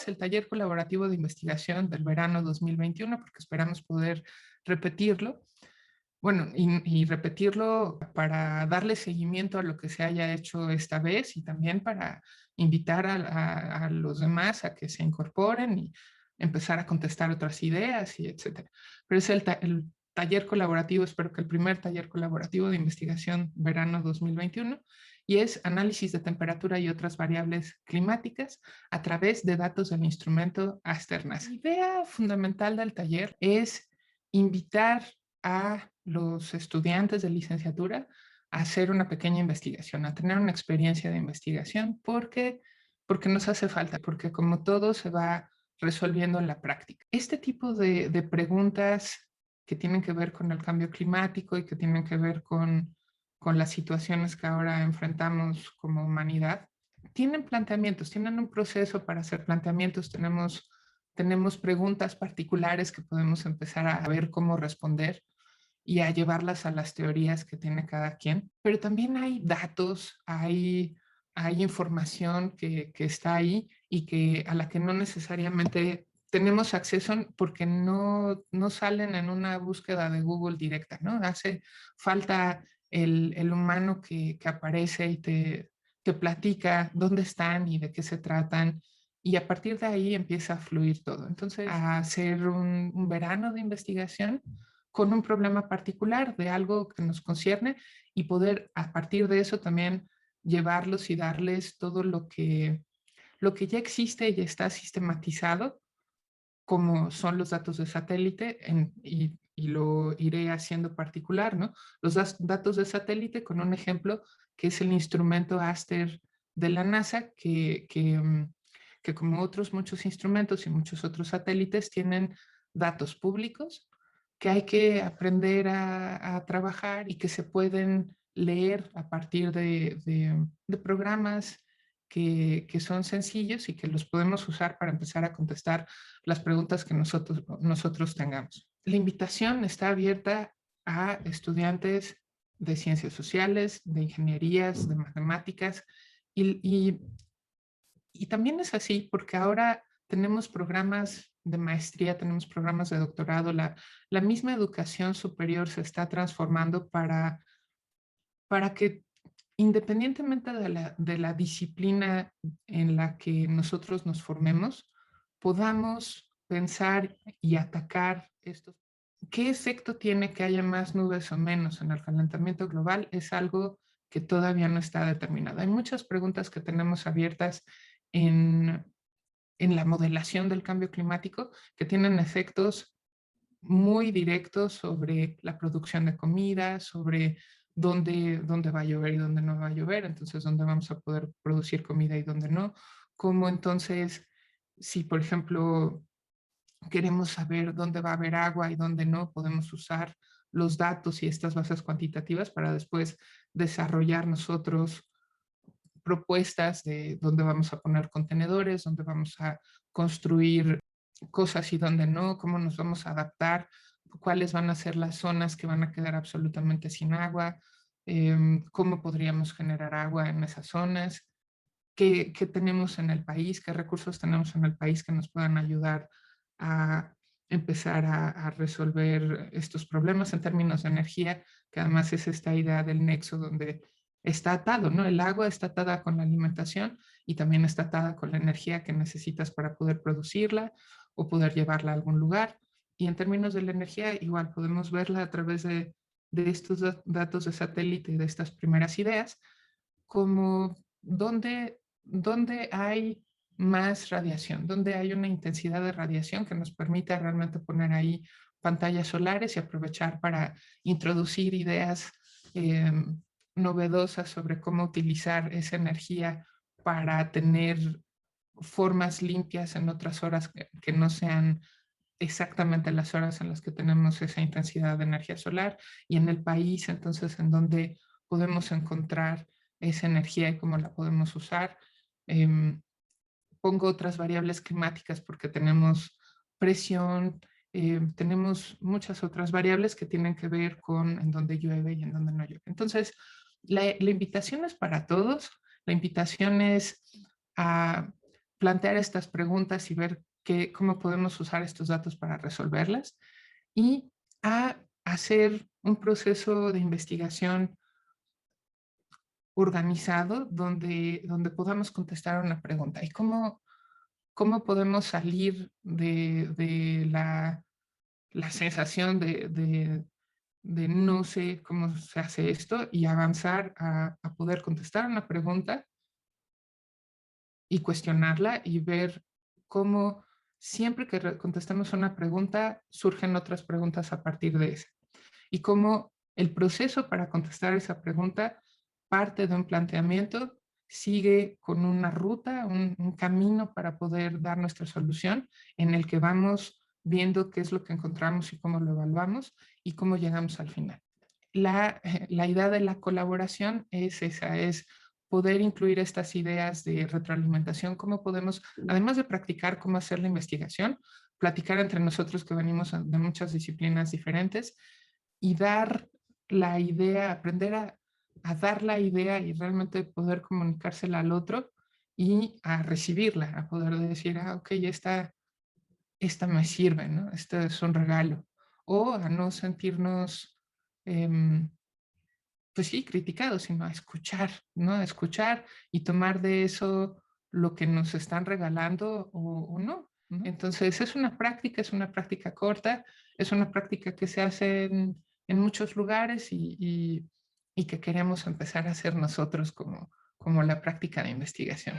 es el taller colaborativo de investigación del verano 2021, porque esperamos poder repetirlo. Bueno, y repetirlo para darle seguimiento a lo que se haya hecho esta vez y también para invitar a los demás a que se incorporen y empezar a contestar otras ideas y etcétera. Pero es el taller colaborativo, espero que el primer taller colaborativo de investigación verano 2021, y es análisis de temperatura y otras variables climáticas a través de datos del instrumento Aster-NASA. La idea fundamental del taller es invitar a los estudiantes de licenciatura a hacer una pequeña investigación, a tener una experiencia de investigación, porque nos hace falta, porque como todo se va resolviendo en la práctica. Este tipo de preguntas que tienen que ver con el cambio climático y que tienen que ver con las situaciones que ahora enfrentamos como humanidad, tienen planteamientos, tienen un proceso para hacer planteamientos, tenemos preguntas particulares que podemos empezar a ver cómo responder y a llevarlas a las teorías que tiene cada quien. Pero también hay datos, hay información que está ahí y a la que no necesariamente tenemos acceso porque no salen en una búsqueda de Google directa, ¿no? Hace falta el humano que aparece y te platica dónde están y de qué se tratan. Y a partir de ahí empieza a fluir todo. Entonces, a hacer un verano de investigación con un problema particular de algo que nos concierne y poder a partir de eso también llevarlos y darles todo lo que ya existe y está sistematizado, como son los datos de satélite, y lo iré haciendo particular, ¿no? Los datos de satélite con un ejemplo que es el instrumento Aster de la NASA, que como otros muchos instrumentos y muchos otros satélites tienen datos públicos que hay que aprender a trabajar y que se pueden leer a partir de programas que son sencillos y que los podemos usar para empezar a contestar las preguntas que nosotros tengamos. La invitación está abierta a estudiantes de ciencias sociales, de ingenierías, de matemáticas, y, y, y también es así porque ahora tenemos programas de maestría, tenemos programas de doctorado, la misma educación superior se está transformando para que independientemente de la disciplina en la que nosotros nos formemos, podamos pensar y atacar estos. ¿Qué efecto tiene que haya más nubes o menos en el calentamiento global? Es algo que todavía no está determinado. Hay muchas preguntas que tenemos abiertas en, en la modelación del cambio climático que tienen efectos muy directos sobre la producción de comida, sobre dónde va a llover y dónde no va a llover, entonces dónde vamos a poder producir comida y dónde no. Cómo entonces, si por ejemplo queremos saber dónde va a haber agua y dónde no, podemos usar los datos y estas bases cuantitativas para después desarrollar nosotros propuestas de dónde vamos a poner contenedores, dónde vamos a construir cosas y dónde no, cómo nos vamos a adaptar, cuáles van a ser las zonas que van a quedar absolutamente sin agua, cómo podríamos generar agua en esas zonas, qué tenemos en el país, qué recursos tenemos en el país que nos puedan ayudar a empezar a resolver estos problemas en términos de energía, que además es esta idea del nexo donde está atado, ¿no? El agua está atada con la alimentación y también está atada con la energía que necesitas para poder producirla o poder llevarla a algún lugar. Y en términos de la energía, igual podemos verla a través de estos datos de satélite y de estas primeras ideas, como dónde hay más radiación, dónde hay una intensidad de radiación que nos permita realmente poner ahí pantallas solares y aprovechar para introducir ideas eh, novedosas sobre cómo utilizar esa energía para tener formas limpias en otras horas que no sean exactamente las horas en las que tenemos esa intensidad de energía solar, y en el país entonces en donde podemos encontrar esa energía y cómo la podemos usar. Eh, Pongo otras variables climáticas porque tenemos presión, tenemos muchas otras variables que tienen que ver con en dónde llueve y en dónde no llueve. Entonces, la invitación es para todos, la invitación es a plantear estas preguntas y ver cómo podemos usar estos datos para resolverlas, y a hacer un proceso de investigación organizado donde podamos contestar una pregunta. ¿Y cómo podemos salir de la sensación de no sé cómo se hace esto y avanzar a poder contestar una pregunta y cuestionarla y ver cómo siempre que contestamos una pregunta surgen otras preguntas a partir de esa? Y cómo el proceso para contestar esa pregunta parte de un planteamiento, sigue con una ruta, un camino para poder dar nuestra solución, en el que vamos viendo qué es lo que encontramos y cómo lo evaluamos y cómo llegamos al final. La idea de la colaboración es esa, es poder incluir estas ideas de retroalimentación, cómo podemos, además de practicar cómo hacer la investigación, platicar entre nosotros que venimos de muchas disciplinas diferentes y dar la idea, aprender a dar la idea y realmente poder comunicársela al otro y a recibirla, a poder decir, ok, esta me sirve, ¿no? Este es un regalo. O a no sentirnos, em, pues sí, criticados, sino a escuchar, ¿no? A escuchar y tomar de eso lo que nos están regalando o no, ¿no? Entonces es una práctica corta, es una práctica que se hace en muchos lugares y que queremos empezar a hacer nosotros como la práctica de investigación.